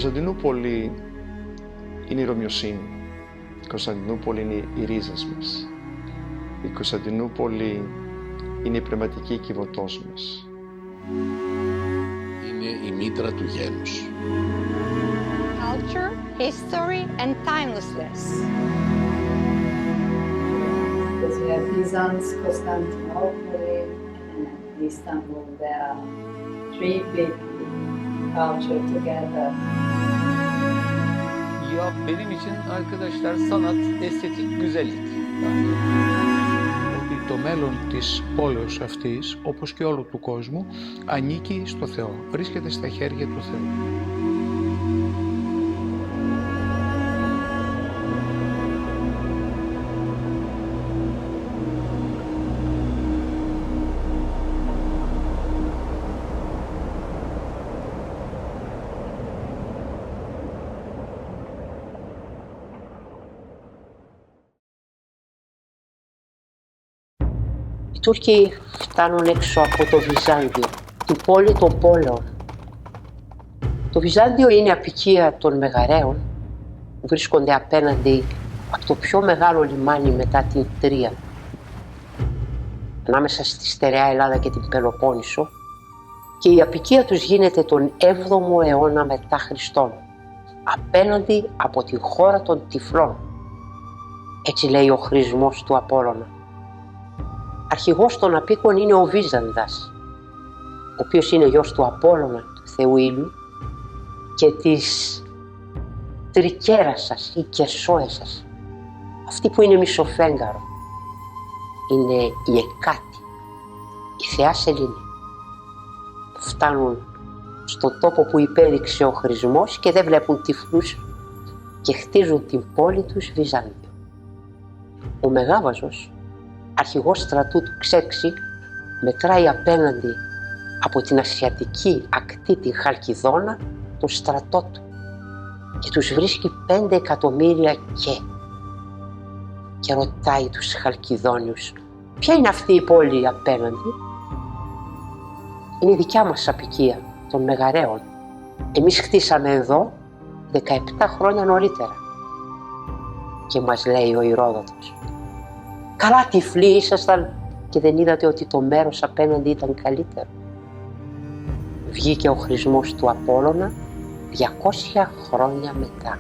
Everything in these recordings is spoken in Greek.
Κωνσταντινούπολη είναι η Ρωμιοσύνη. Η Κωνσταντινούπολη είναι οι ρίζες μας. Η Κωνσταντινούπολη είναι η πνευματική κυβωτός μας. Είναι η μήτρα του γένους. Culture, history and timelessness. Because we have Byzance, Constantinople and Istanbul. There are three big cultures together. Ya benim için arkadaşlar sanat, estetik, güzellik. Yani ότι το μέλλον της πόλεως αυτής, όπως και όλου του κόσμου, ανήκει στο Θεό, βρίσκεται στα χέρια του Θεού. Οι Τούρκοι φτάνουν έξω από το Βυζάντιο, την πόλη των πόλεων. Το Βυζάντιο είναι αποικία των Μεγαραίων, που βρίσκονται απέναντι από το πιο μεγάλο λιμάνι μετά την Τρία. Ανάμεσα στη στερεά Ελλάδα και την Πελοπόννησο, και η αποικία τους γίνεται τον 7ο αιώνα μετά Χριστόν, απέναντι από τη χώρα των Τυφλών. Έτσι λέει ο χρησμός του Απόλλωνα. Αρχηγός των Απίκων είναι ο Βίζανδας, ο οποίος είναι γιος του Απόλλωνα, του θεού ήλιου, και της Τρικέρασας ή Κεσόεσας, αυτή που είναι μισοφέγγαρο. Είναι η Εκάτη, η θεά Σελήνη. Φτάνουν στον τόπο που υπέδειξε ο χρησμός και δεν βλέπουν τυφλούς και χτίζουν την πόλη τους Βυζάντιο. Ο Μεγάβαζος, αρχηγός στρατού του Ξέρξη, μετράει απέναντι από την ασιατική ακτή τη Χαλκιδόνα το στρατό του και τους βρίσκει 5 εκατομμύρια και ρωτάει τους Χαλκιδόνιους, ποια είναι αυτή η πόλη απέναντι? Είναι η δικιά μας αποικία των Μεγαραίων. Εμείς χτίσαμε εδώ 17 χρόνια νωρίτερα. Και μας λέει ο Ηρόδοτος, καλά τυφλοί ήσασταν και δεν είδατε ότι το μέρος απέναντι ήταν καλύτερο? Βγήκε ο χρησμός του Απόλλωνα 200 χρόνια μετά.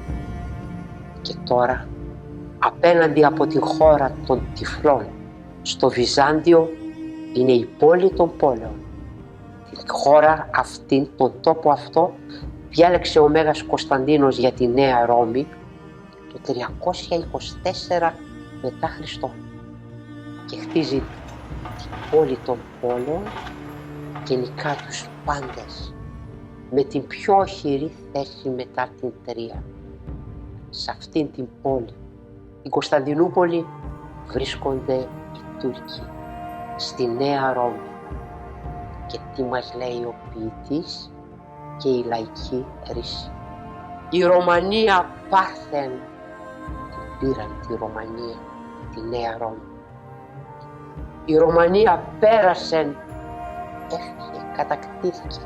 Και τώρα, απέναντι από τη χώρα των Τυφλών, στο Βυζάντιο, είναι η πόλη των πόλεων. Τη χώρα αυτήν, τον τόπο αυτό, διάλεξε ο Μέγας Κωνσταντίνος για τη Νέα Ρώμη το 324 μετά Χριστόν και χτίζει την πόλη των πόλεων και νικά τους πάντες με την πιο οχυρή θέση μετά την Τρία. Σε αυτήν την πόλη, η Κωνσταντινούπολη, βρίσκονται οι Τούρκοι στη Νέα Ρώμη. Και τι μας λέει ο ποιητής και η λαϊκή ρίση? Η Ρωμανία Πάρθεν, την πήραν τη Ρωμανία, τη Νέα Ρώμη. Η Ρωμανία πέρασεν, έφυγε, κατακτήθηκε.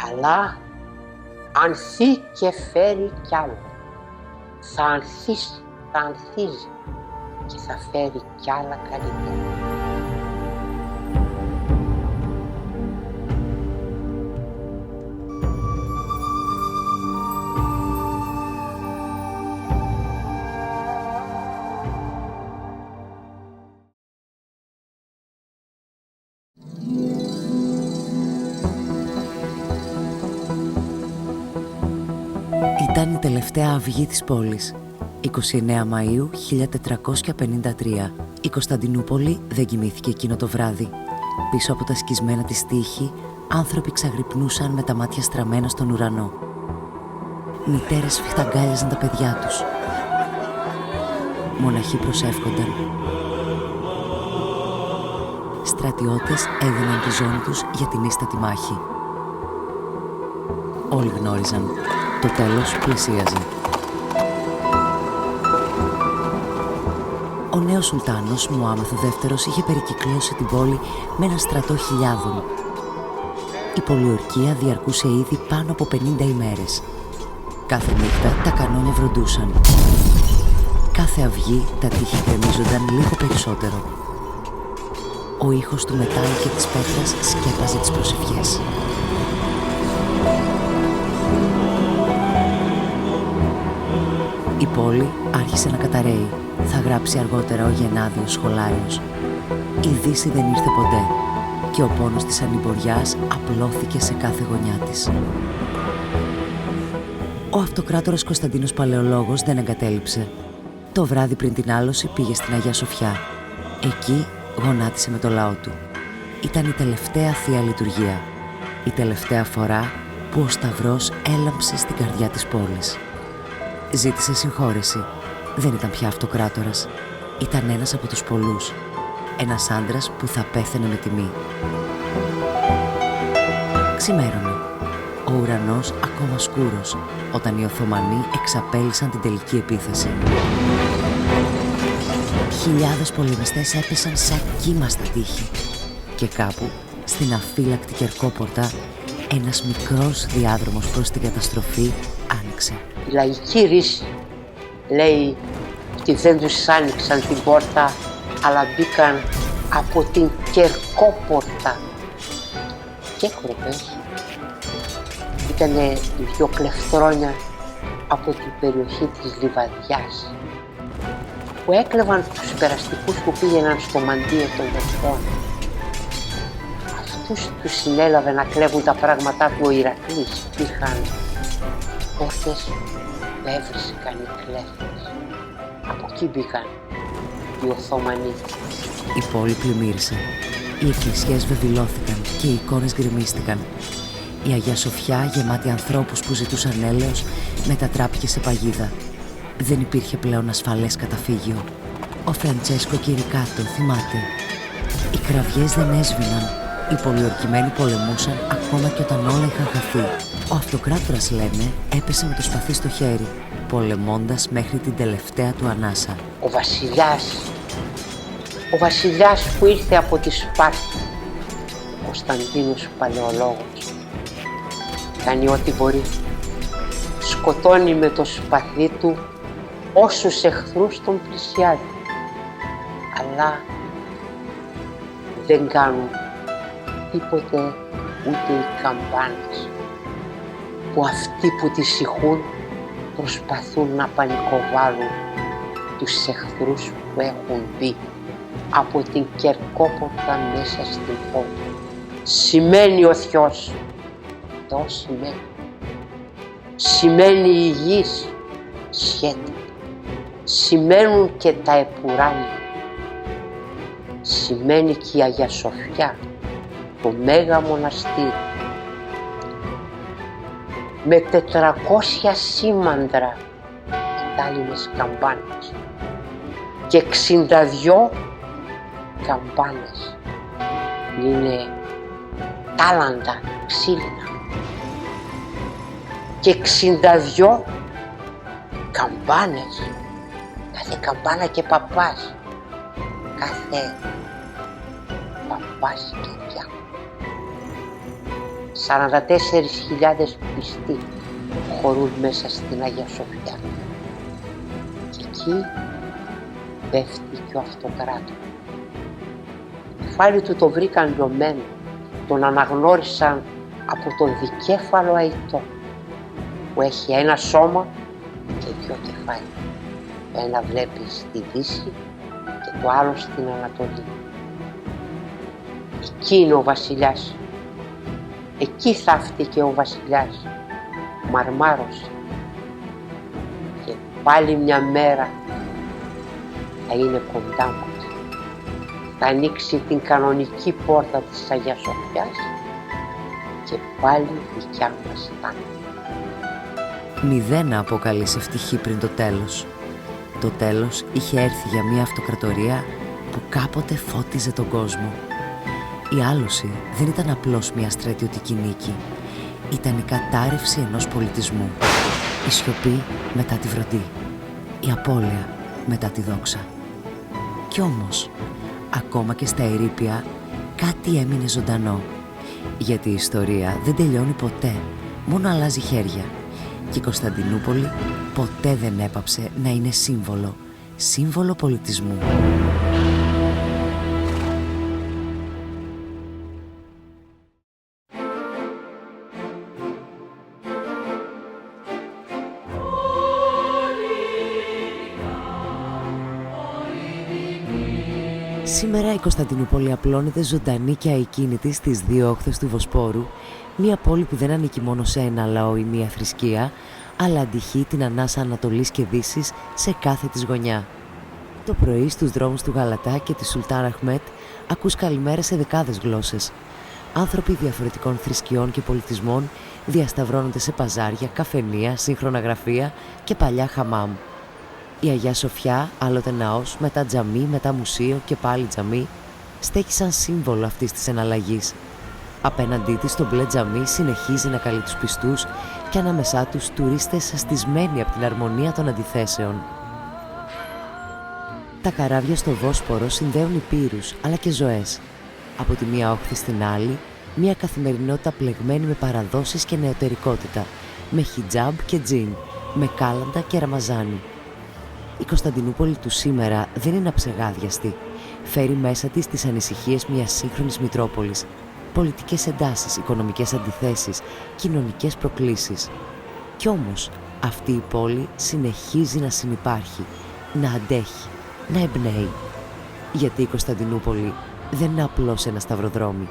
Αλλά ανθεί και φέρει κι άλλο. Θα ανθίσει, θα ανθίζει και θα φέρει κι άλλα καλύτερα. Ήταν η τελευταία αυγή της πόλης. 29 Μαΐου 1453. Η Κωνσταντινούπολη δεν κοιμήθηκε εκείνο το βράδυ. Πίσω από τα σκισμένα της τείχη, άνθρωποι ξαγρυπνούσαν με τα μάτια στραμμένα στον ουρανό. Μητέρες σφιχταγκάλιαζαν τα παιδιά τους. Μοναχοί προσεύχονταν. Στρατιώτες έδιναν τη ζώνη τους για την ίστατη μάχη. Όλοι γνώριζαν. Το τέλος πλησίαζε. Ο νέος Σουλτάνος, Μωάμεθ ο δεύτερος, είχε περικυκλώσει την πόλη με ένα στρατό χιλιάδων. η πολιορκία διαρκούσε ήδη πάνω από 50 ημέρες. Κάθε νύχτα τα κανόνια βροντούσαν. Κάθε αυγή τα τείχη γκρεμίζονταν λίγο περισσότερο. Ο ήχος του μετάλλου και της πέτρας σκέπαζε τις προσευχές. Η πόλη άρχισε να καταραίει, θα γράψει αργότερα ο Γενάδιος Σχολάριος. Η Δύση δεν ήρθε ποτέ και ο πόνος της ανημποριάς απλώθηκε σε κάθε γωνιά της. Ο αυτοκράτορας Κωνσταντίνος Παλαιολόγος δεν εγκατέλειψε. Το βράδυ πριν την άλωση πήγε στην Αγία Σοφιά. Εκεί γονάτισε με το λαό του. Ήταν η τελευταία Θεία Λειτουργία. Η τελευταία φορά που ο Σταυρός έλαμψε στην καρδιά της πόλης. Ζήτησε συγχώρεση. Δεν ήταν πια αυτοκράτορας. Ήταν ένας από τους πολλούς. Ένας άντρας που θα πέθαινε με τιμή. Ξημέρωνε. Ο ουρανός ακόμα σκούρος όταν οι Οθωμανοί εξαπέλυσαν την τελική επίθεση. Χιλιάδες πολεμιστές έπεσαν σαν κύμα στα τείχη και κάπου στην αφύλακτη Κερκόπορτα ένας μικρός διάδρομος προς την καταστροφή άνοιξε. Η λαϊκή ρίση λέει ότι δεν τους άνοιξαν την πόρτα, αλλά μπήκαν από την Κερκόπορτα. Και έκροπες ήτανε δυο κλεφθρόνια από την περιοχή της Λιβαδιάς που έκλεβαν τους περαστικούς που πήγαιναν στο μαντίο των Δεσπών. Αυτούς τους συνέλαβε να κλέβουν τα πράγματά του ο Ηρακλής. Είχαν πόρτες που έβρισκαν οι κλέφτες. Από εκεί μπήκαν οι Οθωμανοί. Η πόλη πλημμύρισε. Οι εκκλησιές βεβηλώθηκαν και οι εικόνες γκρεμίστηκαν. Η Αγία Σοφιά, γεμάτη ανθρώπους που ζητούσαν έλεος, μετατράπηκε σε παγίδα. Δεν υπήρχε πλέον ασφαλές καταφύγιο. Ο Φραντσέσκο Κυρικάτο θυμάται. Οι κραυγές δεν έσβηναν. Οι πολιορκημένοι πολεμούσαν ακόμα και όταν όλα είχαν χαθεί. Ο αυτοκράτορας, λένε, έπεσε με το σπαθί στο χέρι, πολεμώντας μέχρι την τελευταία του ανάσα. Ο βασιλιάς που ήρθε από τη Σπάρτη, ο Κωνσταντίνος Παλαιολόγος, κάνει ό,τι μπορεί. Σκοτώνει με το σπαθί του όσους εχθρούς τον πλησιάζουν. Αλλά δεν κάνουν τίποτε ούτε οι καμπάνες, που αυτοί που τις ηχούν προσπαθούν να πανικοβάλουν τους εχθρούς που έχουν μπει από την Κερκόπορτα μέσα στην πόλη. Σημαίνει ο Θεός. Θεός σημαίνει. Σημαίνει η γης, σχέτη. Σημαίνουν και τα επουράνια. Σημαίνει και η Αγία Σοφιά, το Μέγα Μοναστήρι. Με 400 σήμαντρα μετάλλινες καμπάνες και 62 καμπάνες είναι τάλαντα ξύλινα και 62 καμπάνες, κάθε καμπάνα και παπάς, κάθε παπάς και διάκονος. 44.000 πιστοί χωρούν μέσα στην Αγία Σοφιά και εκεί πέφτει και ο αυτοκράτορας. Το κεφάλι του το βρήκαν λιωμένο, τον αναγνώρισαν από τον δικέφαλο αητό που έχει ένα σώμα και δύο κεφάλια. Το ένα βλέπει στη Δύση και το άλλο στην Ανατολή. Εκεί είναι ο βασιλιάς. Εκεί θαύτηκε ο βασιλιάς. Μαρμάρωσε. Και πάλι μια μέρα θα είναι κοντά μας. Θα ανοίξει την κανονική πόρτα της Αγίας Σοφιάς και πάλι δικιά μας θα είναι. Μηδένα αποκαλείς ευτυχή πριν το τέλος. Το τέλος είχε έρθει για μια αυτοκρατορία που κάποτε φώτιζε τον κόσμο. Η άλωση δεν ήταν απλώς μια στρατιωτική νίκη. Ήταν η κατάρρευση ενός πολιτισμού. Η σιωπή μετά τη βροντή. Η απώλεια μετά τη δόξα. Κι όμως, ακόμα και στα ερείπια, κάτι έμεινε ζωντανό. Γιατί η ιστορία δεν τελειώνει ποτέ, μόνο αλλάζει χέρια. Και η Κωνσταντινούπολη ποτέ δεν έπαψε να είναι σύμβολο πολιτισμού. Σήμερα η Κωνσταντινούπολη απλώνεται ζωντανή και αικίνητη στις δύο όχθες του Βοσπόρου, μια πόλη που δεν ανήκει μόνο σε ένα λαό ή μια θρησκεία, αλλά αντυχεί την ανάσα Ανατολής και Δύσης σε κάθε της γωνιά. Το πρωί στους δρόμους του Γαλατά και της Σουλτάν Αχμέτ ακούς καλημέρες σε δεκάδες γλώσσες. Άνθρωποι διαφορετικών θρησκειών και πολιτισμών διασταυρώνονται σε παζάρια, καφενεία, σύγχρονα γραφεία και παλιά χαμάμ. Η Αγιά Σοφιά, άλλοτε ναός, μετά τζαμί, μετά μουσείο και πάλι τζαμί, στέκει σαν σύμβολο αυτής της εναλλαγής. Απέναντί της το μπλε τζαμί συνεχίζει να καλεί τους πιστούς και ανάμεσά τους τουρίστες στισμένοι από την αρμονία των αντιθέσεων. Τα καράβια στο Βόσπορο συνδέουν υπήρους αλλά και ζωές. Από τη μία όχθη στην άλλη, μια καθημερινότητα πλεγμένη με παραδόσεις και νεωτερικότητα, με χιτζάμπ και τζιν, με κάλαντα και ραμαζάνι. Η Κωνσταντινούπολη του σήμερα δεν είναι αψεγάδιαστη. Φέρει μέσα της τις ανησυχίες μιας σύγχρονης Μητρόπολης. Πολιτικές εντάσεις, οικονομικές αντιθέσεις, κοινωνικές προκλήσεις. Κι όμως αυτή η πόλη συνεχίζει να συνυπάρχει, να αντέχει, να εμπνέει. Γιατί η Κωνσταντινούπολη δεν είναι απλώς ένα σταυροδρόμι.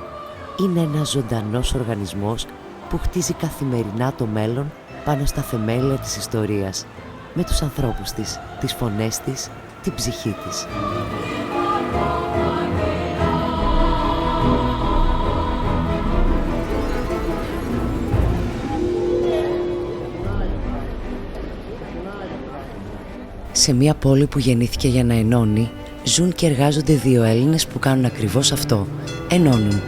Είναι ένας ζωντανός οργανισμός που χτίζει καθημερινά το μέλλον πάνω στα θεμέλια της ιστορίας, με τους ανθρώπους της, τις φωνές της, την ψυχή της. Σε μια πόλη που γεννήθηκε για να ενώνει, ζουν και εργάζονται δύο Έλληνες που κάνουν ακριβώς αυτό, ενώνουν.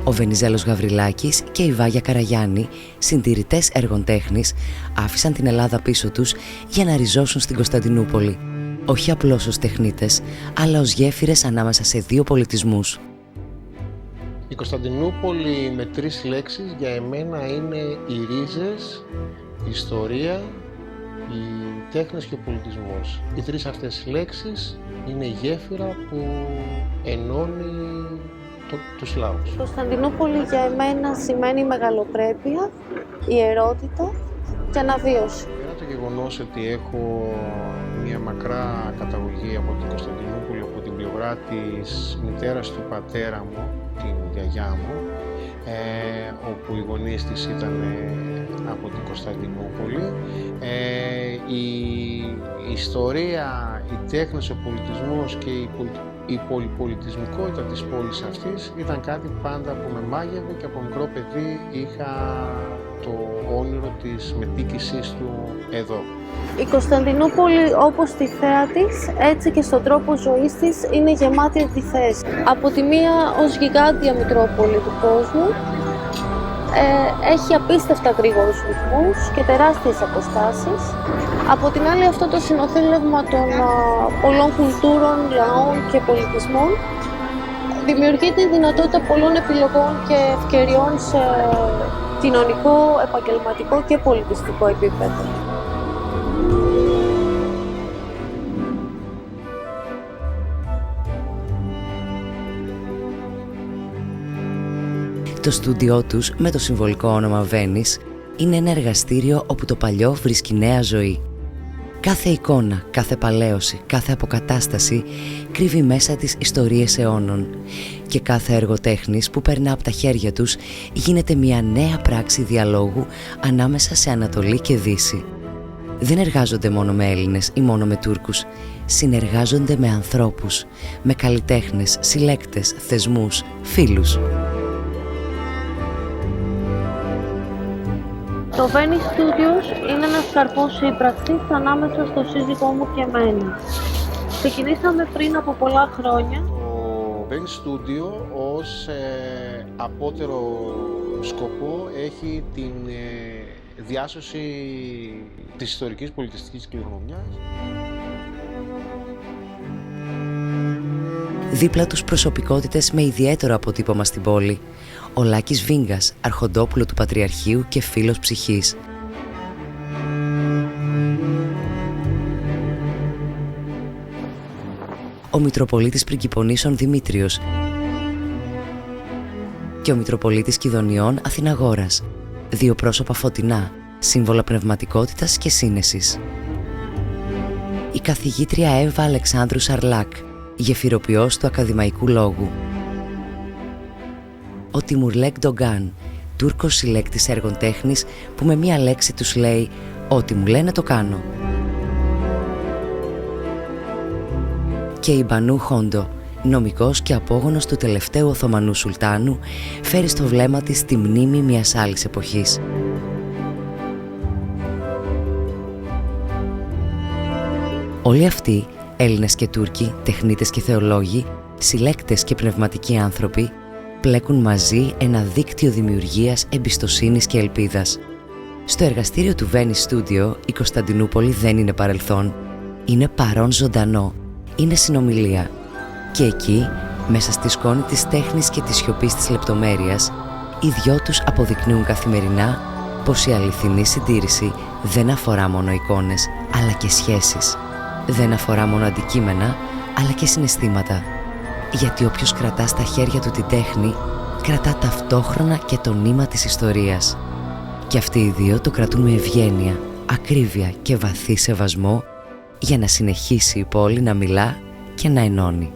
Ο Βενιζέλος Γαβριλάκης και η Βάγια Καραγιάννη, συντηρητές έργων τέχνης, άφησαν την Ελλάδα πίσω τους για να ριζώσουν στην Κωνσταντινούπολη. Όχι απλώς ως τεχνίτες, αλλά ως γέφυρες ανάμεσα σε δύο πολιτισμούς. Η Κωνσταντινούπολη με τρεις λέξεις για εμένα είναι οι ρίζες, η ιστορία, η τέχνης και ο πολιτισμός. Οι τρεις αυτές λέξεις είναι η γέφυρα που ενώνει τους λαούς. Η Κωνσταντινούπολη για εμένα σημαίνει μεγαλοπρέπεια, ιερότητα και αναβίωση. Πέρα το γεγονός ότι έχω μια μακρά καταγωγή από την Κωνσταντινούπολη, από την πλευρά της μητέρας του πατέρα μου, την γιαγιά μου, όπου οι γονείς της ήταν από την Κωνσταντινούπολη, η ιστορία, η τέχνης, ο πολιτισμός και η πολυπολιτισμικότητα της πόλης αυτής ήταν κάτι πάντα που με μάγευε και από μικρό παιδί είχα το όνειρο της μετοίκησής του εδώ. Η Κωνσταντινούπολη, όπως τη θέα της, έτσι και στον τρόπο ζωής της, είναι γεμάτη αντιθέσεις. Από τη μία ως γιγάντια Μητρόπολη του κόσμου, έχει απίστευτα γρήγορους ρυθμούς και τεράστιες αποστάσεις. Από την άλλη, αυτό το συνοθήλευμα των πολλών κουλτούρων, λαών και πολιτισμών δημιουργεί τη δυνατότητα πολλών επιλογών και ευκαιριών σε κοινωνικό, επαγγελματικό και πολιτιστικό επίπεδο. Το στούντιό τους, με το συμβολικό όνομα Βένις, είναι ένα εργαστήριο όπου το παλιό βρίσκει νέα ζωή. Κάθε εικόνα, κάθε παλαίωση, κάθε αποκατάσταση κρύβει μέσα της ιστορίες αιώνων και κάθε έργο τέχνης που περνά από τα χέρια τους γίνεται μια νέα πράξη διαλόγου ανάμεσα σε Ανατολή και Δύση. Δεν εργάζονται μόνο με Έλληνες ή μόνο με Τούρκους, συνεργάζονται με ανθρώπους, με καλλιτέχνες, συλλέκτες, θεσμούς, φίλους. Το Venice Studios είναι ένας καρπός σύμπραξης ανάμεσα στο σύζυγό μου και εμένα. Ξεκινήσαμε πριν από πολλά χρόνια. Το Venice Studio ως απότερο σκοπό έχει την διάσωση της ιστορικής πολιτιστικής κληρονομιάς. Δίπλα τους προσωπικότητες με ιδιαίτερο αποτύπωμα στην πόλη. Ο Λάκης Βίγκας, αρχοντόπουλο του Πατριαρχείου και φίλος ψυχής. Ο Μητροπολίτης Πριγκιπονήσων Δημήτριος και ο Μητροπολίτης Κιδωνιών Αθηναγόρας, δύο πρόσωπα φωτεινά, σύμβολα πνευματικότητας και σύνεσης. Η καθηγήτρια Εύα Αλεξάνδρου Σαρλάκ, γεφυροποιός του Ακαδημαϊκού Λόγου. Ο Τιμουρλέκ Ντογκάν, Τούρκος συλλέκτης έργων τέχνης που με μία λέξη τους λέει «Ό,τι μου λένε το κάνω». Και η Μπανού Χόντο, νομικός και απόγονος του τελευταίου Οθωμανού Σουλτάνου, φέρει στο βλέμμα της τη μνήμη μιας άλλης εποχής. Όλοι αυτοί, Έλληνες και Τούρκοι, τεχνίτες και θεολόγοι, συλλέκτες και πνευματικοί άνθρωποι, πλέκουν μαζί ένα δίκτυο δημιουργίας, εμπιστοσύνης και ελπίδας. Στο εργαστήριο του Venice Studio, η Κωνσταντινούπολη δεν είναι παρελθόν. Είναι παρόν ζωντανό. Είναι συνομιλία. Και εκεί, μέσα στη σκόνη της τέχνης και της σιωπής της λεπτομέρειας, οι δυο τους αποδεικνύουν καθημερινά πως η αληθινή συντήρηση δεν αφορά μόνο εικόνες, αλλά και σχέσεις. Δεν αφορά μόνο αντικείμενα, αλλά και συναισθήματα. Γιατί όποιος κρατά στα χέρια του την τέχνη, κρατά ταυτόχρονα και το νήμα της ιστορίας. Και αυτοί οι δύο το κρατούν με ευγένεια, ακρίβεια και βαθύ σεβασμό, για να συνεχίσει η πόλη να μιλά και να ενώνει.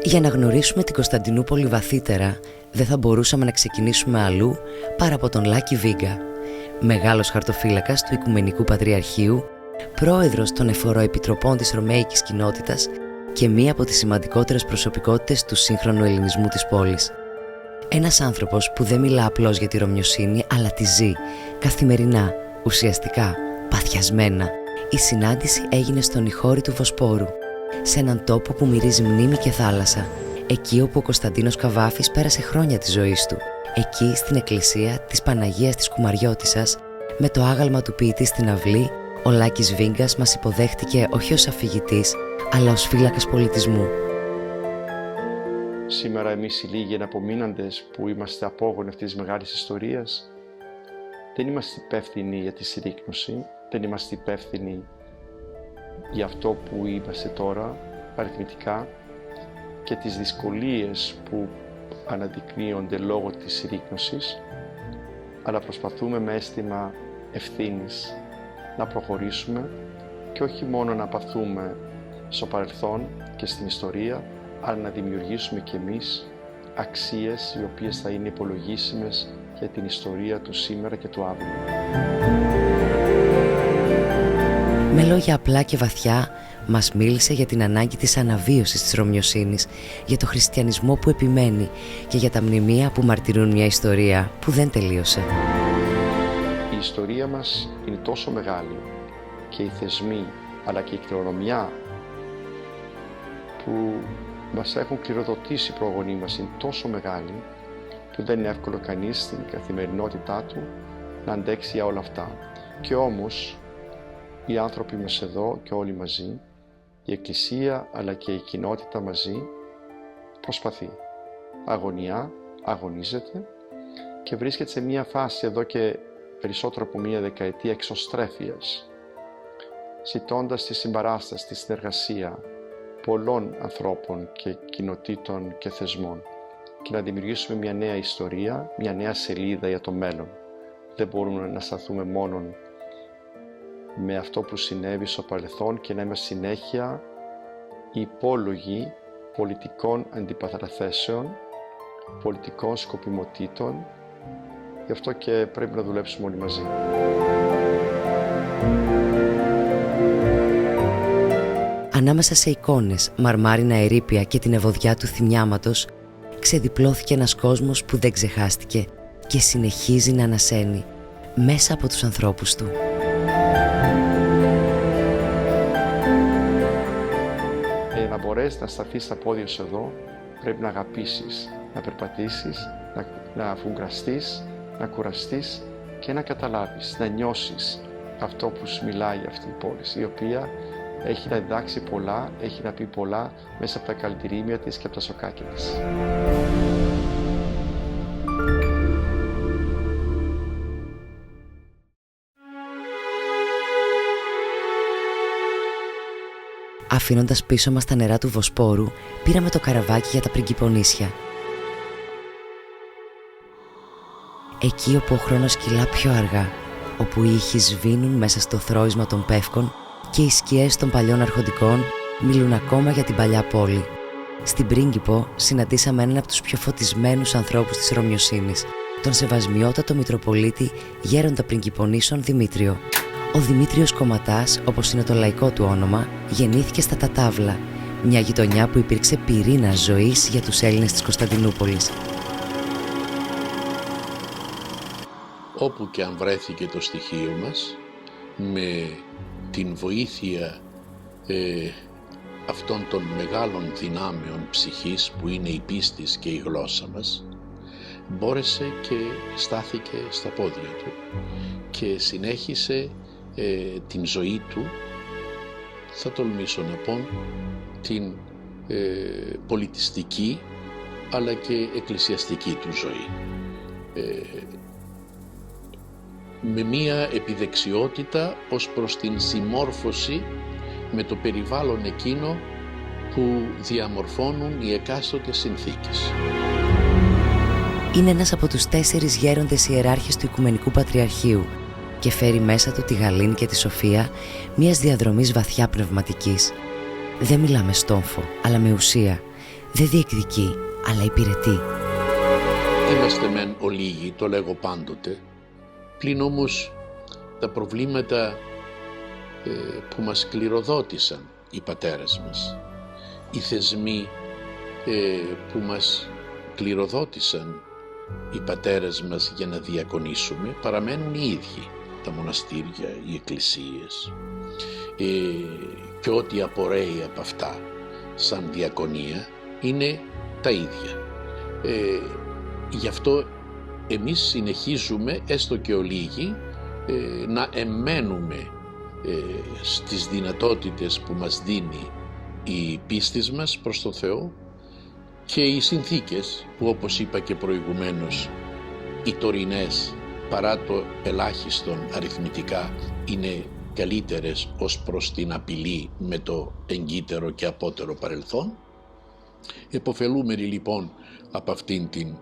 Για να γνωρίσουμε την Κωνσταντινούπολη βαθύτερα, δεν θα μπορούσαμε να ξεκινήσουμε αλλού παρά από τον Λάκη Βίγκα, μεγάλος χαρτοφύλακας του Οικουμενικού Πατριαρχείου, πρόεδρος των εφοροεπιτροπών της Ρωμαϊκής κοινότητας και μία από τις σημαντικότερες προσωπικότητες του σύγχρονου ελληνισμού της πόλης. Ένας άνθρωπος που δεν μιλά απλώς για τη ρωμιοσύνη, αλλά τη ζει, καθημερινά, ουσιαστικά, παθιασμένα. Η συνάντηση έγινε στον Ηχώρη του Βοσπόρου, σε έναν τόπο που μυρίζει μνήμη και θάλασσα, εκεί όπου ο Κωνσταντίνος Καβάφης πέρασε χρόνια της ζωής του, εκεί στην εκκλησία της Παναγίας της Κουμαριώτισσας, με το άγαλμα του ποιητή στην αυλή, ο Λάκης Βίγκας μας υποδέχτηκε όχι ως αφηγητής, αλλά ως φύλακας πολιτισμού. Σήμερα εμείς οι λίγοι εναπομείναντες που είμαστε απόγονοι αυτής της μεγάλης ιστορίας, δεν είμαστε υπεύθυνοι για τη συρρίκνωση, δεν είμαστε υπεύθυνοι για αυτό που είμαστε τώρα αριθμητικά και τις δυσκολίες που αναδεικνύονται λόγω της συρρίκνωσης, αλλά προσπαθούμε με αίσθημα ευθύνης να προχωρήσουμε και όχι μόνο να παθούμε στο παρελθόν και στην ιστορία, αλλά να δημιουργήσουμε κι εμείς αξίες οι οποίες θα είναι υπολογίσιμες για την ιστορία του σήμερα και του αύριο. Με λόγια απλά και βαθιά, μας μίλησε για την ανάγκη της αναβίωσης της ρωμιοσύνης, για το χριστιανισμό που επιμένει και για τα μνημεία που μαρτυρούν μια ιστορία που δεν τελείωσε. Η ιστορία μας είναι τόσο μεγάλη και οι θεσμοί αλλά και η κληρονομιά που μας έχουν κληροδοτήσει οι προγονείς μας είναι τόσο μεγάλη που δεν είναι εύκολο κανείς στην καθημερινότητά του να αντέξει για όλα αυτά. Και όμως οι άνθρωποι μας εδώ και όλοι μαζί, η Εκκλησία αλλά και η κοινότητα μαζί προσπαθεί, αγωνίζεται και βρίσκεται σε μια φάση εδώ και περισσότερο από μια δεκαετία εξωστρέφειας, ζητώντας τη συμπαράσταση, τη συνεργασία πολλών ανθρώπων και κοινοτήτων και θεσμών και να δημιουργήσουμε μια νέα ιστορία, μια νέα σελίδα για το μέλλον. Δεν μπορούμε να σταθούμε μόνο με αυτό που συνέβη στο παρελθόν και να είμαστε συνέχεια υπόλογοι πολιτικών αντιπαραθέσεων, πολιτικών σκοπιμοτήτων. Γι' αυτό και πρέπει να δουλέψουμε όλοι μαζί. Ανάμεσα σε εικόνες, μαρμάρινα ερείπια και την ευωδιά του θυμιάματος, ξεδιπλώθηκε ένας κόσμος που δεν ξεχάστηκε και συνεχίζει να ανασένει μέσα από τους ανθρώπους του. μπορέσεις να σταθείς στα πόδια σου εδώ, πρέπει να αγαπήσεις, να περπατήσεις, να αφουγκραστείς, να κουραστείς και να καταλάβεις, να νιώσεις αυτό που σου μιλάει αυτή η πόλη, η οποία έχει να διδάξει πολλά, έχει να πει πολλά μέσα από τα καλλιτηρίμια της και από τα σοκάκια της. Αφήνοντας πίσω μας τα νερά του Βοσπόρου, πήραμε το καραβάκι για τα Πριγκιπονήσια. Εκεί όπου ο χρόνος κυλά πιο αργά, όπου οι ήχοι σβήνουν μέσα στο θρώισμα των πεύκων και οι σκιές των παλιών αρχοντικών μιλούν ακόμα για την παλιά πόλη. Στην Πρίγκιπο συναντήσαμε έναν από τους πιο φωτισμένους ανθρώπους της Ρωμιοσύνης, τον σεβασμιότατο Μητροπολίτη Γέροντα Πριγκιπονήσων Δημήτριο. Ο Δημήτριος Κομματάς, όπως είναι το λαϊκό του όνομα, γεννήθηκε στα Τατάβλα, μια γειτονιά που υπήρξε πυρήνας ζωής για τους Έλληνες της Κωνσταντινούπολης. Όπου και αν βρέθηκε το στοιχείο μας, με την βοήθεια αυτών των μεγάλων δυνάμεων ψυχής που είναι η πίστης και η γλώσσα μας, μπόρεσε και στάθηκε στα πόδια του και συνέχισε την ζωή του, θα τολμήσω να πω, την πολιτιστική αλλά και εκκλησιαστική του ζωή. Με μία επιδεξιότητα ως προς την συμμόρφωση με το περιβάλλον εκείνο που διαμορφώνουν οι εκάστοτες συνθήκες. Είναι ένας από τους 4 γέροντες ιεράρχες του Οικουμενικού Πατριαρχείου και φέρει μέσα του τη Γαλήνη και τη Σοφία μιας διαδρομής βαθιά πνευματικής. Δεν μιλά με στόμφο, αλλά με ουσία. Δεν διεκδικεί, αλλά υπηρετεί. Είμαστε μεν ολίγοι, το λέγω πάντοτε, πλην όμως τα προβλήματα που μας κληροδότησαν οι πατέρες μας, οι θεσμοί που μας κληροδότησαν οι πατέρες μας για να διακονήσουμε, παραμένουν οι ίδιοι. Τα μοναστήρια, οι εκκλησίες και ό,τι απορρέει από αυτά σαν διακονία είναι τα ίδια. Γι' αυτό εμείς συνεχίζουμε, έστω και ολίγοι, να εμμένουμε στις δυνατότητες που μας δίνει η πίστη μας προς τον Θεό και οι συνθήκες που, όπως είπα και προηγουμένως, οι τωρινές παρά το ελάχιστον αριθμητικά είναι καλύτερες ως προς την απειλή με το εγκύτερο και απότερο παρελθόν. Εποφελούμενοι λοιπόν από αυτήν την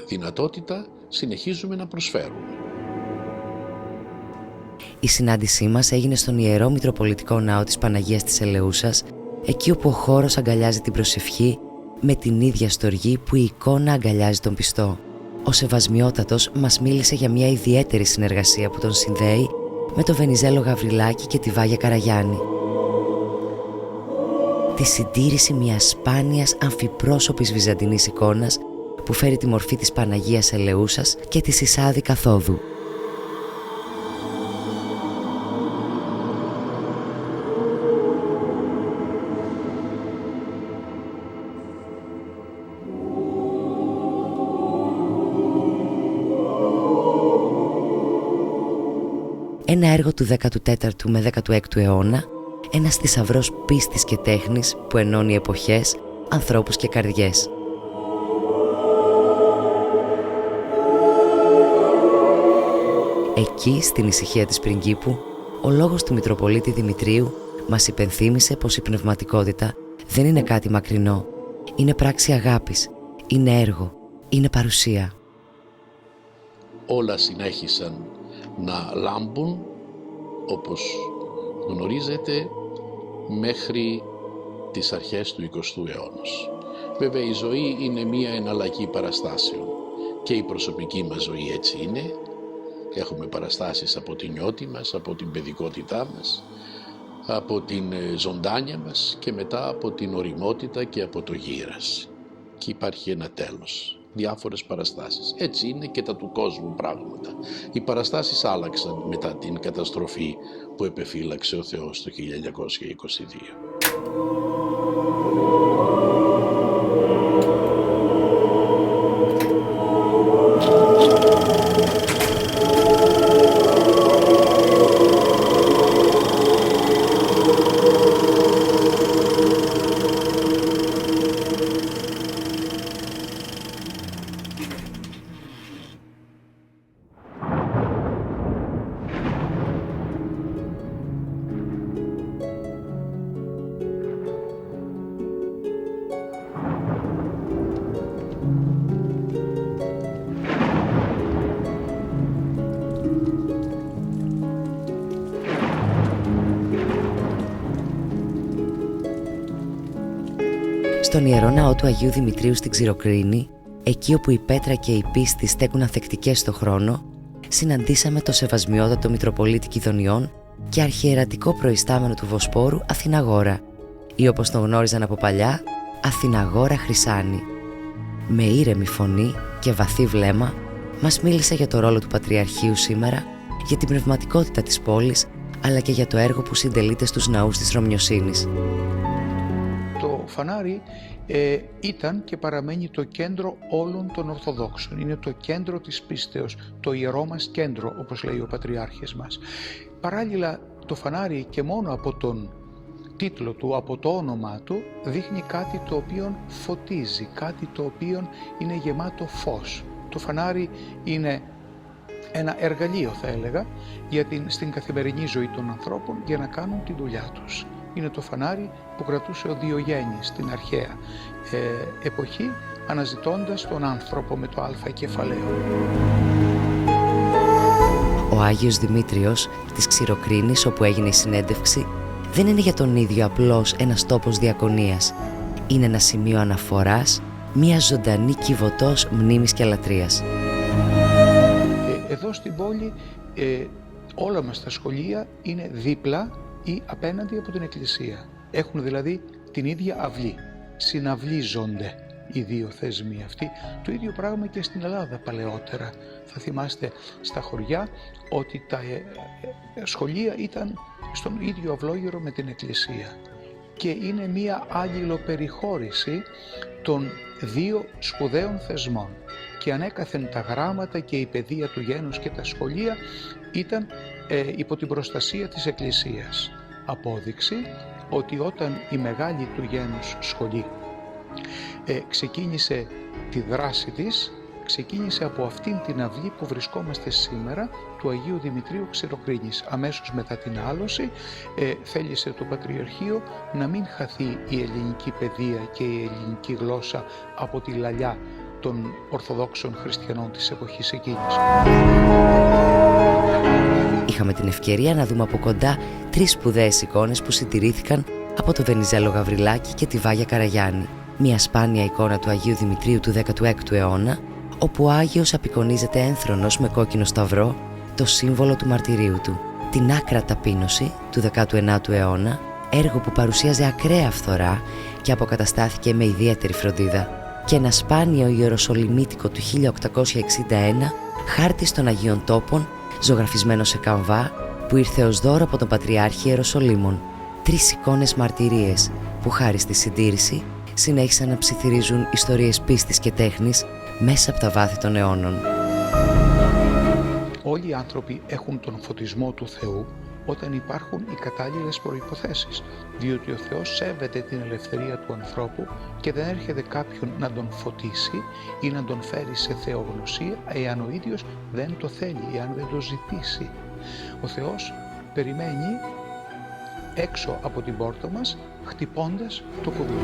δυνατότητα, συνεχίζουμε να προσφέρουμε. Η συνάντησή μας έγινε στον Ιερό Μητροπολιτικό Ναό της Παναγίας της Ελεούσας, εκεί όπου ο χώρος αγκαλιάζει την προσευχή με την ίδια στοργή που η εικόνα αγκαλιάζει τον πιστό. Ο Σεβασμιότατος μας μίλησε για μια ιδιαίτερη συνεργασία που τον συνδέει με το Βενιζέλο Γαβριλάκη και τη Βάγια Καραγιάννη. Τη συντήρηση μιας σπάνιας αμφιπρόσωπης βυζαντινής εικόνας που φέρει τη μορφή της Παναγίας Ελεούσας και της Ισάδη Καθόδου. Ένα έργο του 14ου με 16ου αιώνα, ένας θησαυρός πίστης και τέχνης που ενώνει εποχές, ανθρώπους και καρδιές. Εκεί, στην ησυχία της Πριγκίπου, ο λόγος του Μητροπολίτη Δημητρίου μας υπενθύμησε πως η πνευματικότητα δεν είναι κάτι μακρινό. Είναι πράξη αγάπης, είναι έργο, είναι παρουσία. Όλα συνέχισαν να λάμπουν, όπως γνωρίζετε, μέχρι τις αρχές του 20ου αιώνα. Βέβαια η ζωή είναι μία εναλλαγή παραστάσεων και η προσωπική μας ζωή έτσι είναι. Έχουμε παραστάσεις από την νιώτη μας, από την παιδικότητά μας, από την ζωντάνια μας και μετά από την ωριμότητα και από το γύρας. Και υπάρχει ένα τέλος. Διάφορες παραστάσεις. Έτσι είναι και τα του κόσμου πράγματα. Οι παραστάσεις άλλαξαν μετά την καταστροφή που επεφύλαξε ο Θεός το 1922. Στον Ιερό Ναό του Αγίου Δημητρίου στην Ξηροκρίνη, εκεί όπου η πέτρα και η πίστη στέκουν ανθεκτικές στο χρόνο, συναντήσαμε το σεβασμιότατο Μητροπολίτη Κιδωνιών και αρχιερατικό προϊστάμενο του Βοσπόρου Αθηναγόρα, ή όπως τον γνώριζαν από παλιά, Αθηναγόρα Χρυσάνη. Με ήρεμη φωνή και βαθύ βλέμμα μας μίλησε για το ρόλο του Πατριαρχείου σήμερα, για την πνευματικότητα της πόλης, αλλά και για το έργο που συντελείται στους ναούς της Ρωμιοσύνης. Το φανάρι ήταν και παραμένει το κέντρο όλων των Ορθοδόξων. Είναι το κέντρο της πίστεως, το ιερό μας κέντρο, όπως λέει ο Πατριάρχης μας. Παράλληλα, το φανάρι και μόνο από τον τίτλο του, από το όνομά του, δείχνει κάτι το οποίο φωτίζει, κάτι το οποίο είναι γεμάτο φως. Το φανάρι είναι ένα εργαλείο, θα έλεγα, στην καθημερινή ζωή των ανθρώπων για να κάνουν τη δουλειά τους. Είναι το φανάρι που κρατούσε ο Διογέννης στην αρχαία εποχή, αναζητώντας τον άνθρωπο με το αλφα κεφαλαίο. Ο Άγιος Δημήτριος της Ξηροκρίνης, όπου έγινε η συνέντευξη, δεν είναι για τον ίδιο απλώς ένας τόπος διακονίας. Είναι ένα σημείο αναφοράς, μια ζωντανή κυβωτός μνήμης και λατρείας. Εδώ στην πόλη όλα μας τα σχολεία είναι δίπλα ή απέναντι από την εκκλησία. Έχουν δηλαδή την ίδια αυλή. Συναυλίζονται οι δύο θεσμοί αυτοί. Το ίδιο πράγμα και στην Ελλάδα παλαιότερα. Θα θυμάστε στα χωριά ότι τα σχολεία ήταν στον ίδιο αυλόγυρο με την εκκλησία. Και είναι μία αλληλοπεριχώρηση των δύο σπουδαίων θεσμών. Και ανέκαθεν τα γράμματα και η παιδεία του γένους και τα σχολεία ήταν υπό την προστασία της εκκλησίας. Απόδειξη ότι όταν η μεγάλη του γένους σχολή ξεκίνησε τη δράση της, ξεκίνησε από αυτήν την αυλή που βρισκόμαστε σήμερα του Αγίου Δημητρίου Ξηροκρίνης. Αμέσως μετά την άλωση θέλησε το Πατριαρχείο να μην χαθεί η ελληνική παιδεία και η ελληνική γλώσσα από τη λαλιά των Ορθοδόξων χριστιανών της εποχής εκείνης. Είχαμε την ευκαιρία να δούμε από κοντά 3 σπουδαίες εικόνες που συντηρήθηκαν από το Βενιζέλο Γαβριλάκη και τη Βάγια Καραγιάννη. Μια σπάνια εικόνα του Αγίου Δημητρίου του 16ου αιώνα, όπου ο Άγιος απεικονίζεται ένθρονος με κόκκινο σταυρό, το σύμβολο του μαρτυρίου του. Την άκρα ταπείνωση του 19ου αιώνα, έργο που παρουσίαζε ακραία φθορά και αποκαταστάθηκε με ιδιαίτερη φροντίδα. Και ένα σπάνιο ιεροσολυμίτικο του 1861, χάρτης των Αγίων Τόπων, ζωγραφισμένο σε καμβά, που ήρθε ως δώρο από τον Πατριάρχη Ιεροσολύμων. 3 εικόνες μαρτυρίες που χάρη στη συντήρηση συνέχισαν να ψιθυρίζουν ιστορίες πίστης και τέχνης μέσα από τα βάθη των αιώνων. Όλοι οι άνθρωποι έχουν τον φωτισμό του Θεού όταν υπάρχουν οι κατάλληλες προϋποθέσεις, διότι ο Θεός σέβεται την ελευθερία του ανθρώπου και δεν έρχεται κάποιον να τον φωτίσει ή να τον φέρει σε θεογνωσία εάν ο ίδιος δεν το θέλει, εάν δεν το ζητήσει. Ο Θεός περιμένει έξω από την πόρτα μας, χτυπώντας το κουδούνι.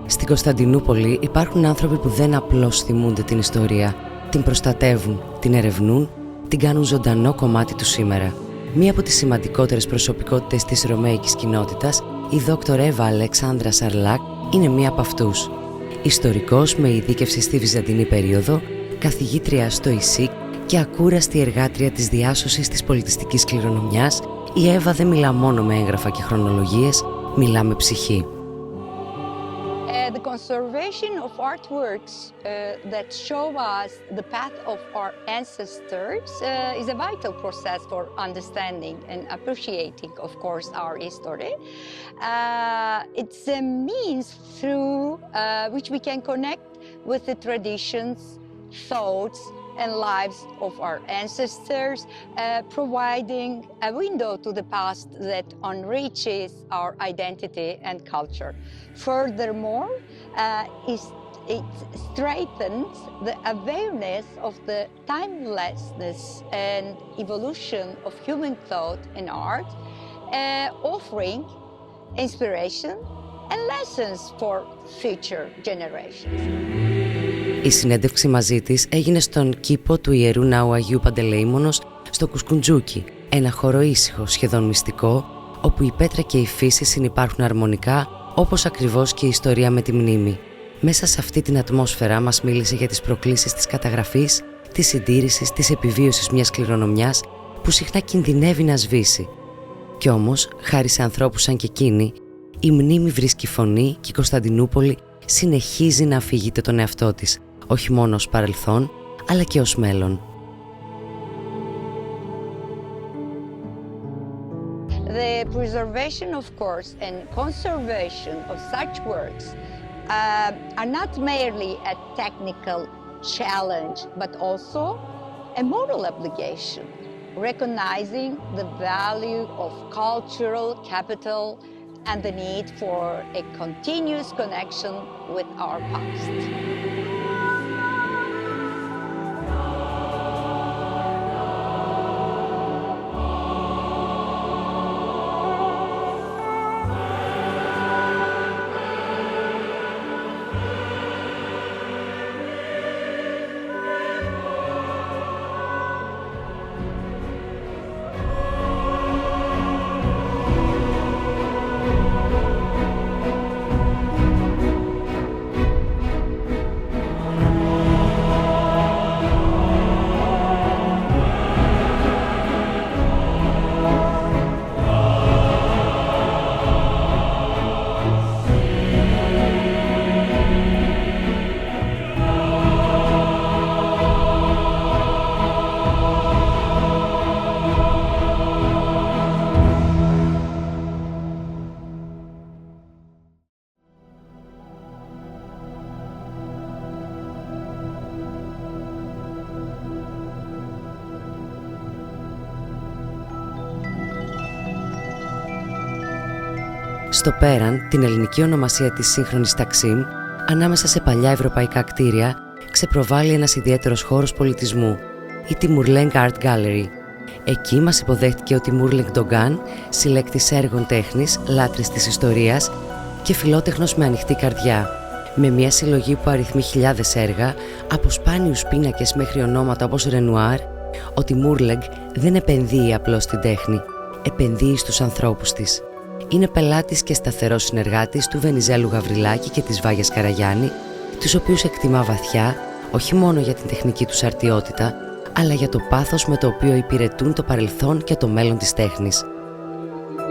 Στην Κωνσταντινούπολη υπάρχουν άνθρωποι που δεν απλώς θυμούνται την ιστορία, την προστατεύουν, την ερευνούν, την κάνουν ζωντανό κομμάτι του σήμερα. Μία από τις σημαντικότερες προσωπικότητες της ρωμαϊκής κοινότητας, η Δόκτωρ Εύα Αλεξάνδρα Σαρλάκ, είναι μία από αυτούς. Ιστορικός με ειδίκευση στη Βυζαντινή περίοδο, καθηγήτρια στο ΙΣΙΚ και ακούραστη εργάτρια της διάσωσης της πολιτιστικής κληρονομιάς, η Εύα δεν μιλά μόνο με έγγραφα και χρονολογίες, μιλά με ψυχή. The conservation of artworks that show us the path of our ancestors is a vital process for understanding and appreciating, of course, our history. It's a means through which we can connect with the traditions, thoughts, and lives of our ancestors, providing a window to the past that enriches our identity and culture. Furthermore, it strengthens the awareness of the timelessness and evolution of human thought and art, offering inspiration and lessons for future generations. Η συνέντευξη μαζί της έγινε στον κήπο του Ιερού Ναού Αγίου Παντελεήμονος στο Κουσκουντζούκι, ένα χώρο ήσυχο, σχεδόν μυστικό, όπου η πέτρα και η φύση συνυπάρχουν αρμονικά, όπως ακριβώς και η ιστορία με τη μνήμη. Μέσα σε αυτή την ατμόσφαιρα μας μίλησε για τις προκλήσεις της καταγραφής, της συντήρησης, της επιβίωσης μιας κληρονομιάς που συχνά κινδυνεύει να σβήσει. Κι όμως, χάρη σε ανθρώπους σαν και εκείνη, η μνήμη βρίσκει φωνή και η Κωνσταντινούπολη συνεχίζει να αφηγείται τον εαυτό της, όχι μόνο ως παρελθόν, αλλά και ως μέλλον. The preservation, of course, and conservation of such works are not merely a technical challenge, but also a moral obligation, recognizing the value of cultural capital and the need for a continuous connection with our past. Στο Πέραν, την ελληνική ονομασία της σύγχρονης Ταξίμ, ανάμεσα σε παλιά ευρωπαϊκά κτίρια, ξεπροβάλλει ένας ιδιαίτερος χώρος πολιτισμού, η Timur-Lenk Art Gallery. Εκεί μας υποδέχτηκε ο Timur-Lenk Dogan, συλλέκτης έργων τέχνης, λάτρης της ιστορίας και φιλότεχνος με ανοιχτή καρδιά. Με μια συλλογή που αριθμεί χιλιάδες έργα, από σπάνιους πίνακες μέχρι ονόματα όπως Ρενουάρ, ο Timur-Lenk δεν επενδύει απλώς στην τέχνη, επενδύει στους ανθρώπους της. Είναι πελάτης και σταθερός συνεργάτης του Βενιζέλου Γαβριλάκη και της Βάγιας Καραγιάννη, τους οποίους εκτιμά βαθιά, όχι μόνο για την τεχνική τους αρτιότητα, αλλά για το πάθος με το οποίο υπηρετούν το παρελθόν και το μέλλον της τέχνης.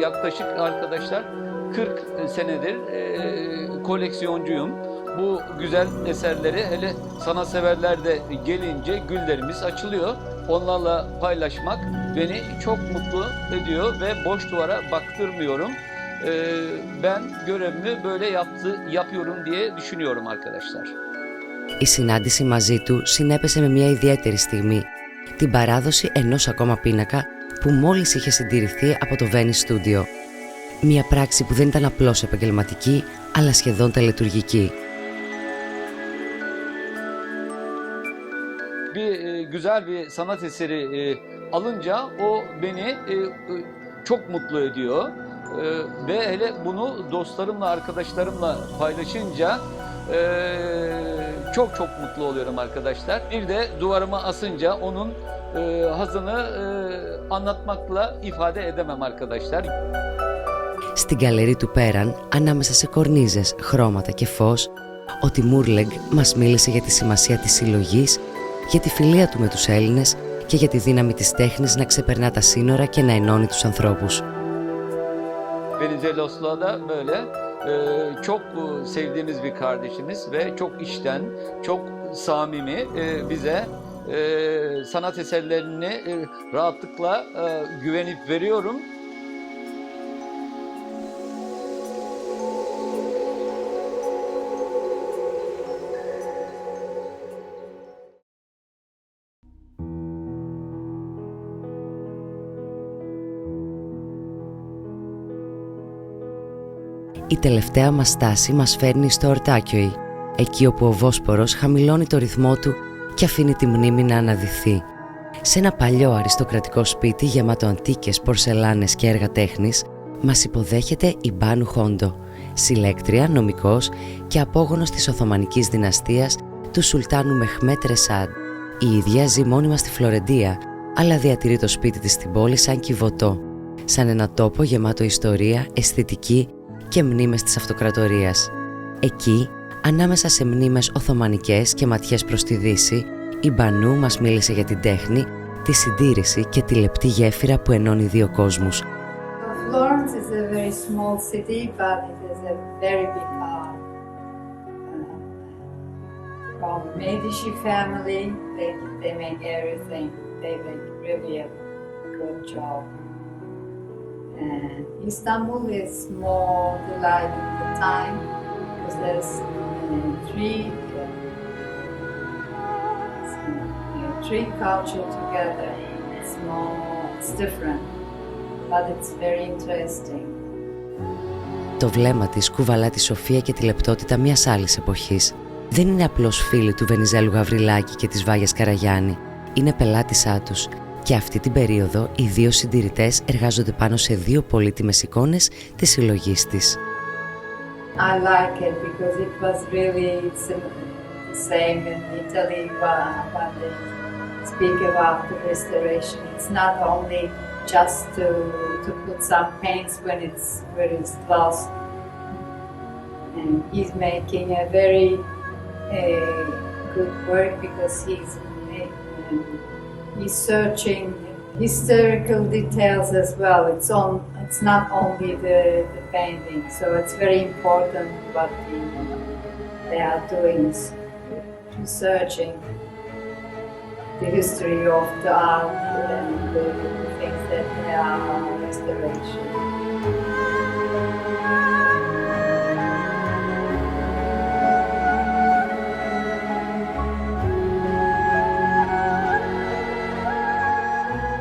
Yaklaşık arkadaşlar 40 senedir koleksiyoncuyum. Bu güzel eserleri hele sanatseverler de gelince güllerimiz açılıyor. Onlarla paylaşmak beni çok mutlu ediyor ve boş duvara baktırmıyorum. Ben görevimi böyle yapıyorum diye düşünüyorum arkadaşlar. Η συνάντηση μαζί του συνέπεσε με μια ιδιαίτερη στιγμή, την παράδοση ενός ακόμα πίνακα που μόλις είχε συντηρηθεί από το Venice Studio. Μια πράξη που δεν ήταν απλώς επαγγελματική, αλλά σχεδόν τελετουργική. Güzel bir sanat eseri alınca o beni çok mutlu ediyor ve hele bunu dostlarımla, arkadaşlarımla paylaşınca çok mutlu oluyorum arkadaşlar. Bir de duvarıma asınca onun hazını anlatmakla ifade edemem arkadaşlar. Στην γκαλερί του Πέραν, ανάμεσα σε κορνίζες, χρώματα και φως, ο Timur-Lenk μας μίλησε για τη σημασία της συλλογής, για τη φιλία του με τους Έλληνες και για τη δύναμη της τέχνης να ξεπερνά τα σύνορα και να ενώνει τους ανθρώπους. Venizelos'la da böyle çok sevdiğimiz bir kardeşimiz ve çok içten, çok samimi bize sanat eserlerini rahatlıkla güvenip veriyorum. Η τελευταία μας στάση μας φέρνει στο Ορτάκιοι, εκεί όπου ο Βόσπορος χαμηλώνει το ρυθμό του και αφήνει τη μνήμη να αναδυθεί. Σε ένα παλιό αριστοκρατικό σπίτι γεμάτο αντίκες, πορσελάνες και έργα τέχνης, μας υποδέχεται η Μπάνου Χόντο, συλλέκτρια, νομικός και απόγονος της Οθωμανικής δυναστείας του Σουλτάνου Μεχμέτ Ρεσάντ. Η ίδια ζει μόνιμα στη Φλωρεντία, αλλά διατηρεί το σπίτι της στην πόλη σαν κιβωτό, σαν ένα τόπο γεμάτο ιστορία, αισθητική και μνήμες της αυτοκρατορίας. Εκεί, ανάμεσα σε μνήμες οθωμανικές και ματιές προς τη Δύση, η Μπανού μας μίλησε για την τέχνη, τη συντήρηση και τη λεπτή γέφυρα που ενώνει δύο κόσμους. Florence is a very small city, but it is a very big art. From Medici family, they make everything. They make really a good job. And Istanbul is more divided in the time because there's three culture together. It's different, but it's very interesting. Το βλέμμα της κουβαλά τη σοφία και τη λεπτότητα μιας άλλης εποχής. Δεν είναι απλώς φίλη του Βενιζέλου Γαβριλάκη και της Βάγιας Καραγιάννη. Είναι πελάτησά τους. Και αυτή την περίοδο οι δύο συντηρητές εργάζονται πάνω σε δύο πολύτιμες εικόνες της συλλογής της. I like it because it was really the same in Italy when they speak about the restoration. It's not only just to put some paints when it's lost. And he's making a very good work because he's searching historical details as well. It's not only the painting, so it's very important what they are doing, researching the history of the art and the things that they are restoration.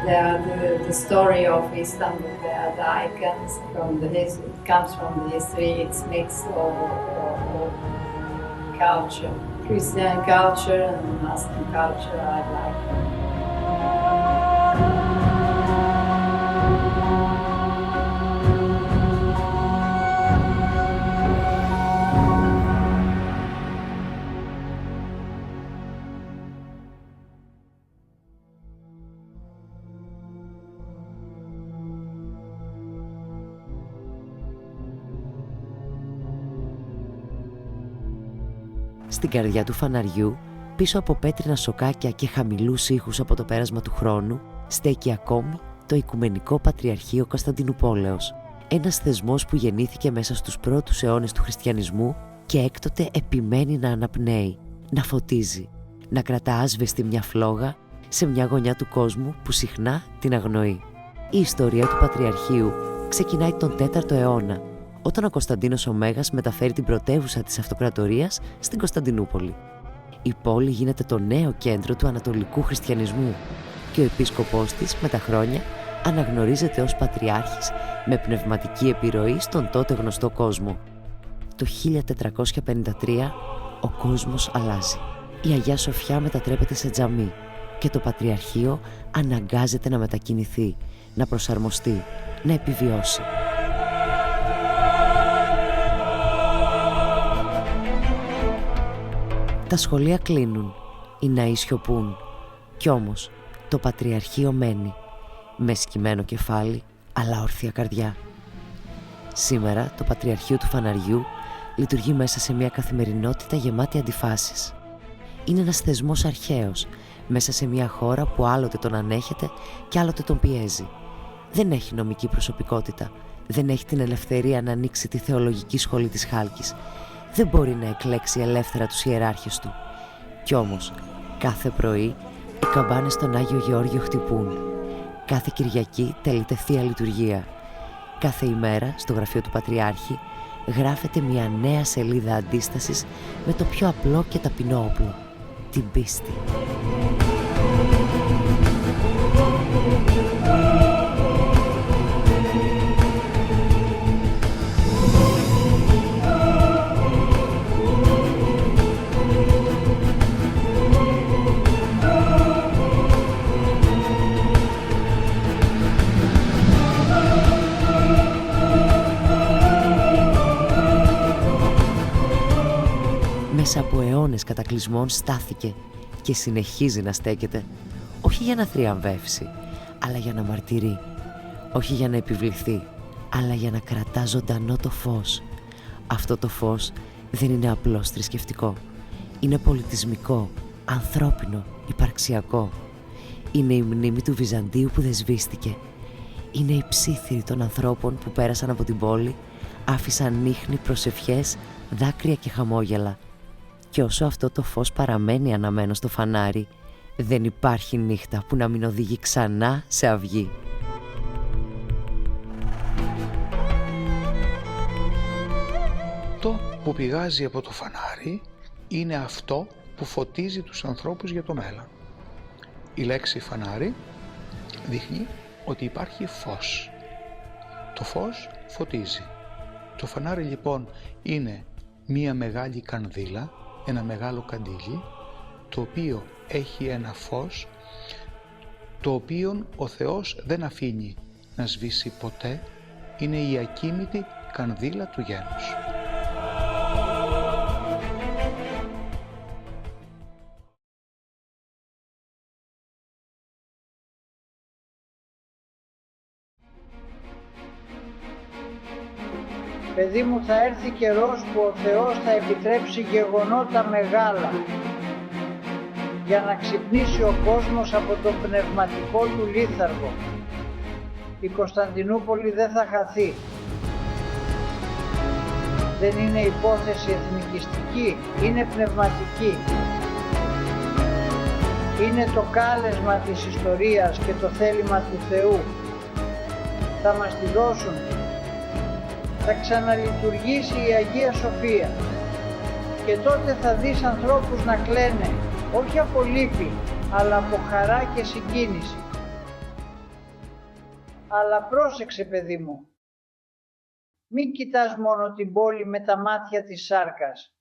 They are the story of Istanbul. They are the icons from the history. It comes from the history. It's mixed of culture, Christian culture and Muslim culture. I like it. Στην καρδιά του φαναριού, πίσω από πέτρινα σοκάκια και χαμηλούς ήχους από το πέρασμα του χρόνου, στέκει ακόμη το Οικουμενικό Πατριαρχείο Κωνσταντινουπόλεως. Ένας θεσμός που γεννήθηκε μέσα στους πρώτους αιώνες του χριστιανισμού και έκτοτε επιμένει να αναπνέει, να φωτίζει, να κρατά άσβεστη μια φλόγα σε μια γωνιά του κόσμου που συχνά την αγνοεί. Η ιστορία του Πατριαρχείου ξεκινάει τον 4ο αιώνα, όταν ο Κωνσταντίνος ο Μέγας μεταφέρει την πρωτεύουσα της αυτοκρατορίας στην Κωνσταντινούπολη. Η πόλη γίνεται το νέο κέντρο του ανατολικού χριστιανισμού και ο επίσκοπός της με τα χρόνια αναγνωρίζεται ως πατριάρχης με πνευματική επιρροή στον τότε γνωστό κόσμο. Το 1453 ο κόσμος αλλάζει. Η Αγιά Σοφιά μετατρέπεται σε τζαμί και το Πατριαρχείο αναγκάζεται να μετακινηθεί, να προσαρμοστεί, να επιβιώσει. Τα σχολεία κλείνουν, οι ναοί σιωπούν κι όμως το Πατριαρχείο μένει, με σκυμμένο κεφάλι αλλά όρθια καρδιά. Σήμερα το Πατριαρχείο του Φαναριού λειτουργεί μέσα σε μια καθημερινότητα γεμάτη αντιφάσεις. Είναι ένας θεσμός αρχαίος, μέσα σε μια χώρα που άλλοτε τον ανέχεται και άλλοτε τον πιέζει. Δεν έχει νομική προσωπικότητα, δεν έχει την ελευθερία να ανοίξει τη θεολογική σχολή της Χάλκης, δεν μπορεί να εκλέξει ελεύθερα τους ιεράρχες του. Κι όμως, κάθε πρωί οι καμπάνες στον Άγιο Γεώργιο χτυπούν. Κάθε Κυριακή τελείται Θεία Λειτουργία. Κάθε ημέρα στο γραφείο του Πατριάρχη γράφεται μια νέα σελίδα αντίστασης με το πιο απλό και ταπεινό όπλο, την πίστη. Μέσα από αιώνες κατακλυσμών στάθηκε και συνεχίζει να στέκεται, όχι για να θριαμβεύσει, αλλά για να μαρτυρεί, όχι για να επιβληθεί, αλλά για να κρατά ζωντανό το φως. Αυτό το φως δεν είναι απλώς θρησκευτικό, είναι πολιτισμικό, ανθρώπινο, υπαρξιακό. Είναι η μνήμη του Βυζαντίου που δεν σβήστηκε. Είναι η ψήθυρη των ανθρώπων που πέρασαν από την πόλη, άφησαν ίχνη, προσευχές, δάκρυα και χαμόγελα. Και όσο αυτό το φως παραμένει αναμένο στο φανάρι, δεν υπάρχει νύχτα που να μην οδηγεί ξανά σε αυγή. Το που πηγάζει από το φανάρι είναι αυτό που φωτίζει τους ανθρώπους για το μέλλον. Η λέξη φανάρι δείχνει ότι υπάρχει φως. Το φως φωτίζει. Το φανάρι λοιπόν είναι μία μεγάλη κανδύλα, ένα μεγάλο καντήλι, το οποίο έχει ένα φως, το οποίο ο Θεός δεν αφήνει να σβήσει ποτέ, είναι η ακίμητη κανδύλα του γένους. Παιδί μου, θα έρθει καιρός που ο Θεός θα επιτρέψει γεγονότα μεγάλα για να ξυπνήσει ο κόσμος από τον πνευματικό του λίθαργο. Η Κωνσταντινούπολη δεν θα χαθεί. Δεν είναι υπόθεση εθνικιστική, είναι πνευματική. Είναι το κάλεσμα της ιστορίας και το θέλημα του Θεού. Θα μας τη δώσουν. Θα ξαναλειτουργήσει η Αγία Σοφία και τότε θα δεις ανθρώπους να κλαίνε, όχι από λύπη, αλλά από χαρά και συγκίνηση. Αλλά πρόσεξε, παιδί μου, μην κοιτάς μόνο την πόλη με τα μάτια της σάρκας.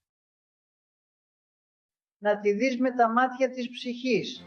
Να τη δεις με τα μάτια της ψυχής.